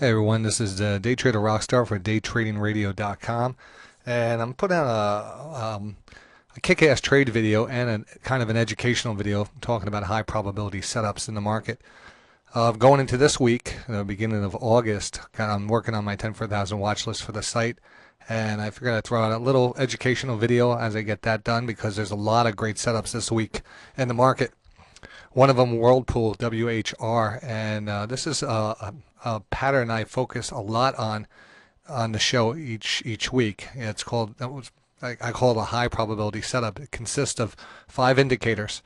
Hey everyone, this is DayTraderRockStar for DayTradingRadio.com, and I'm putting out a kick-ass trade video and a kind of an educational video talking about high probability setups in the market. Going into this week, the beginning of August, I'm working on my 10 for 1,000 watch list for the site, and I figured I'd throw out a little educational video as I get that done because there's a lot of great setups this week in the market. One of them, Whirlpool, WHR, and this is a pattern I focus a lot on the show each week. It's called I call it a high probability setup. It consists of 5 indicators,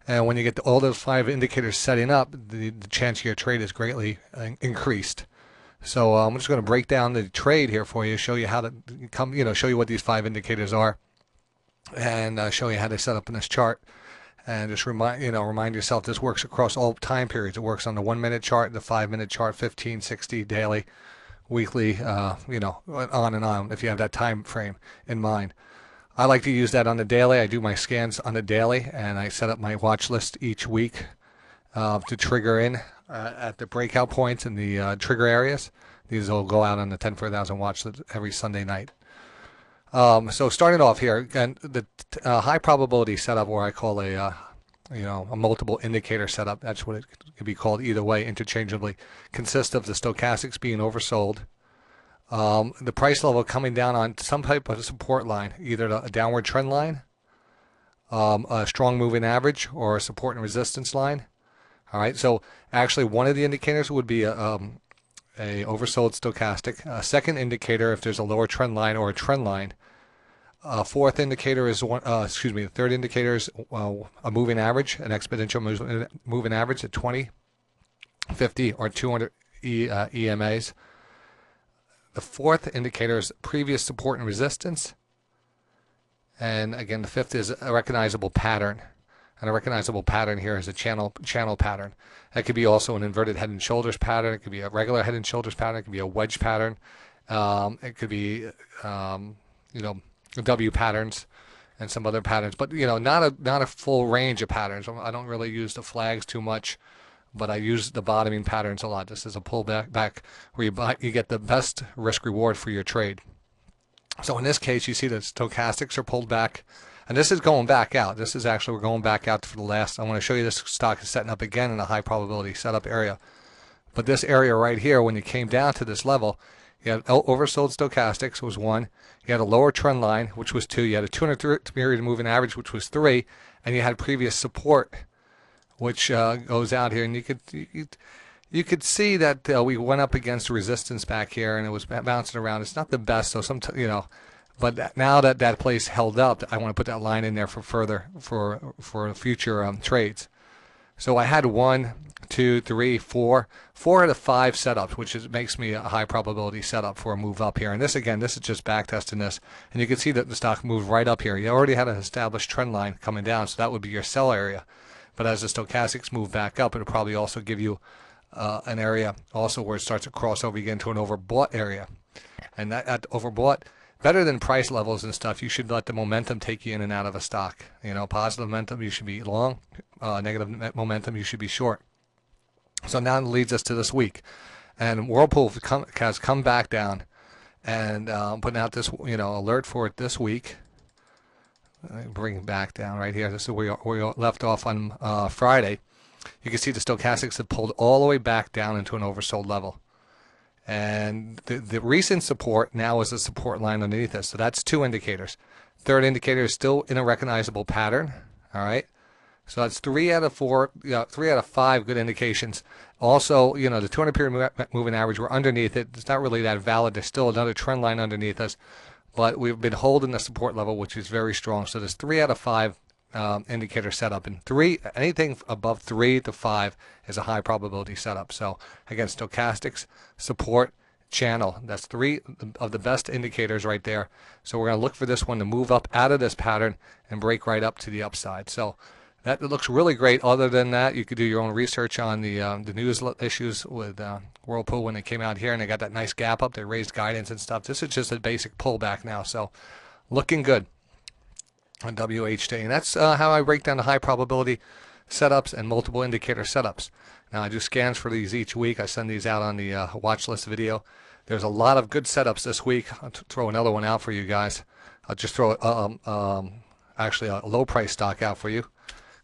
and when you get all those 5 indicators setting up, the chance of your trade is greatly increased. So I'm just going to break down the trade here for you, show you how to show you what these 5 indicators are, and show you how they set up in this chart. And just remind yourself this works across all time periods. It works on the 1-minute chart, the 5-minute chart, 15, 60, daily, weekly, on and on if you have that time frame in mind. I like to use that on the daily. I do my scans on the daily, and I set up my watch list each week to trigger in at the breakout points in the trigger areas. These will go out on the 10 for 1,000 watch list every Sunday night. So starting off here, again, the high probability setup, or I call a multiple indicator setup, that's what it could be called either way interchangeably, consists of the stochastics being oversold, the price level coming down on some type of support line, either a downward trend line, a strong moving average, or a support and resistance line. All right, so actually one of the indicators would be a oversold stochastic. A second indicator if there's a lower trend line or a trend line. Fourth indicator is the third indicator is a moving average, an exponential moving average at 20, 50, or 200 EMAs. The fourth indicator is previous support and resistance. And again, the fifth is a recognizable pattern. And a recognizable pattern here is a channel pattern. That could be also an inverted head and shoulders pattern. It could be a regular head and shoulders pattern. It could be a wedge pattern. It could be W patterns and some other patterns, but not a full range of patterns. I don't really use the flags too much, but I use the bottoming patterns a lot. This is a pullback where you get the best risk reward for your trade. So in this case, you see the stochastics are pulled back. And this is going back out. This is actually, we're going back out for the last, I want to show you this stock is setting up again in a high probability setup area. But this area right here, when you came down to this level, you had oversold stochastics was 1. You had a lower trend line, which was 2. You had a 200 period moving average, which was 3. And you had previous support, which goes out here. And you could see that we went up against resistance back here, and it was bouncing around. It's not the best, so but now that place held up, I want to put that line in there for future trades. So I had 1, 2, 3, 4 out of 5 setups, which makes me a high probability setup for a move up here. And this is just back testing this, and you can see that the stock moved right up here. You already had an established trend line coming down, so that would be your sell area. But as the stochastics move back up, it'll probably also give you an area also where it starts to cross over again to an overbought area, and that overbought. Better than price levels and stuff, you should let the momentum take you in and out of a stock. Positive momentum, you should be long. Negative momentum, you should be short. So now it leads us to this week. And Whirlpool has come back down and putting out this alert for it this week. Let me bring it back down right here. This is where we left off on Friday. You can see the stochastics have pulled all the way back down into an oversold level. And the recent support now is a support line underneath us. So that's 2 indicators. Third indicator is still in a recognizable pattern. All right. So that's 3 out of 4, 3 out of 5 good indications. Also, the 200 period moving average, we're underneath it. It's not really that valid. There's still another trend line underneath us. But we've been holding the support level, which is very strong. So there's 3 out of 5 indicator setup, and anything above 3 to 5 is a high probability setup. So again, stochastics, support, channel, that's 3 of the best indicators right there. So we're going to look for this one to move up out of this pattern and break right up to the upside. So that looks really great. Other than that, you could do your own research on the news issues with Whirlpool when they came out here and they got that nice gap up. They raised guidance and stuff. This is just a basic pullback now, so looking good on WHD. And that's how I break down the high probability setups and multiple indicator setups. Now I do scans for these each week. I send these out on the watch list video. There's a lot of good setups this week. I'll throw another one out for you guys. I'll just throw actually a low price stock out for you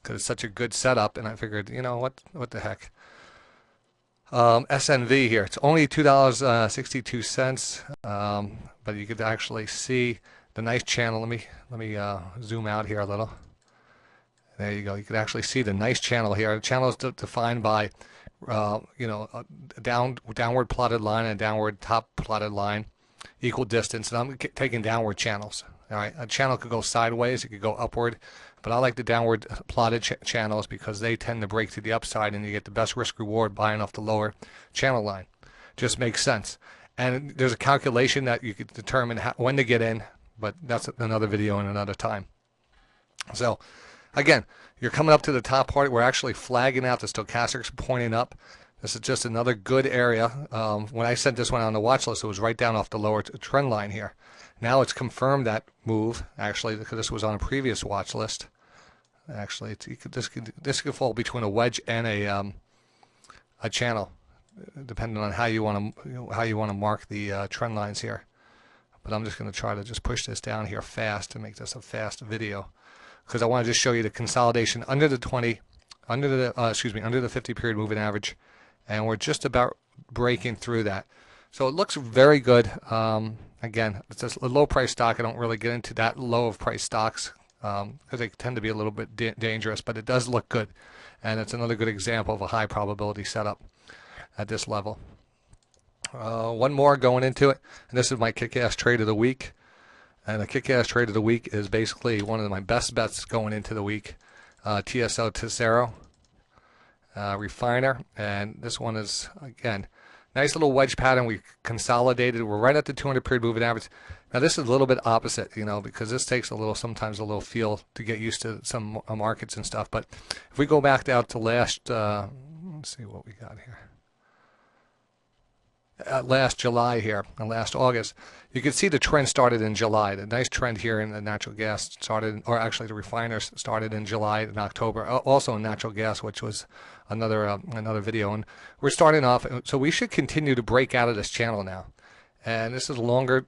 because it's such a good setup, and I figured, you know what the heck. SNV here. It's only $2.62, but you could actually see the nice channel. Let me zoom out here a little. There you go. You can actually see the nice channel here. The channel is defined by, a downward plotted line and a downward top plotted line, equal distance. And I'm taking downward channels. All right, a channel could go sideways, it could go upward, but I like the downward plotted channels because they tend to break to the upside, and you get the best risk reward buying off the lower channel line. Just makes sense. And there's a calculation that you could determine when to get in, but that's another video and another time. So again, you're coming up to the top part. We're actually flagging out. The stochastics pointing up. This is just another good area. When I sent this one on the watch list, it was right down off the lower trend line here. Now it's confirmed that move, actually, because this was on a previous watch list. Actually, this could fall between a wedge and a channel, depending on how you want to mark the trend lines here. But I'm just going to try to just push this down here fast to make this a fast video, because I want to just show you the consolidation under the 50 period moving average, and we're just about breaking through that. So it looks very good. Again, it's a low price stock. I don't really get into that low of price stocks because they tend to be a little bit dangerous, but it does look good, and it's another good example of a high probability setup at this level. One more going into it, and this is my kick-ass trade of the week. And the kick-ass trade of the week is basically one of my best bets going into the week. TSO Tesoro refiner, and this one is, again, nice little wedge pattern. We consolidated. We're right at the 200 period moving average. Now this is a little bit opposite, because this takes sometimes a little feel to get used to some markets and stuff. But if we go back out to last, let's see what we got here. Last July here and last August, you can see the trend started in July. The nice trend here in the natural gas started, or actually the refiners started in July and October. Also in natural gas, which was another video. And we're starting off, so we should continue to break out of this channel now. And this is a longer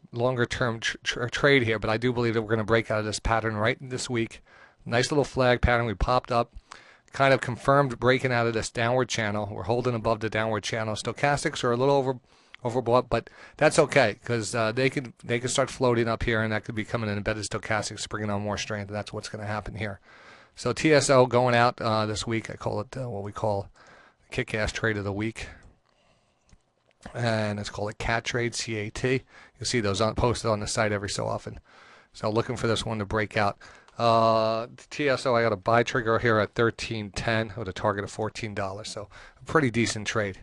term trade here, but I do believe that we're going to break out of this pattern right this week. Nice little flag pattern. We popped up, kind of confirmed breaking out of this downward channel. We're holding above the downward channel. Stochastics are a little overbought, but that's okay because they can start floating up here, and that could be coming in embedded stochastics, bringing on more strength. And that's what's going to happen here. So TSO going out this week. I call it what we call kick-ass trade of the week, and it's called a CAT trade, CAT. You'll see those posted on the site every so often. So looking for this one to break out. TSO, I got a buy trigger here at $13.10 with a target of $14. So a pretty decent trade.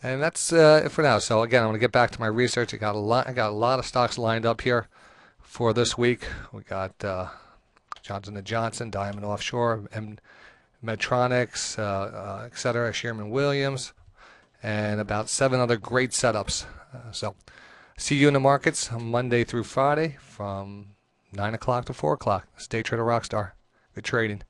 And that's it for now. So again, I'm going to get back to my research. I got a lot of stocks lined up here for this week. We got Johnson & Johnson, Diamond Offshore, Medtronics, etc., Sherman-Williams, and about 7 other great setups. So see you in the markets Monday through Friday from 9 o'clock to 4 o'clock. It's Day Trader Rockstar. Good trading.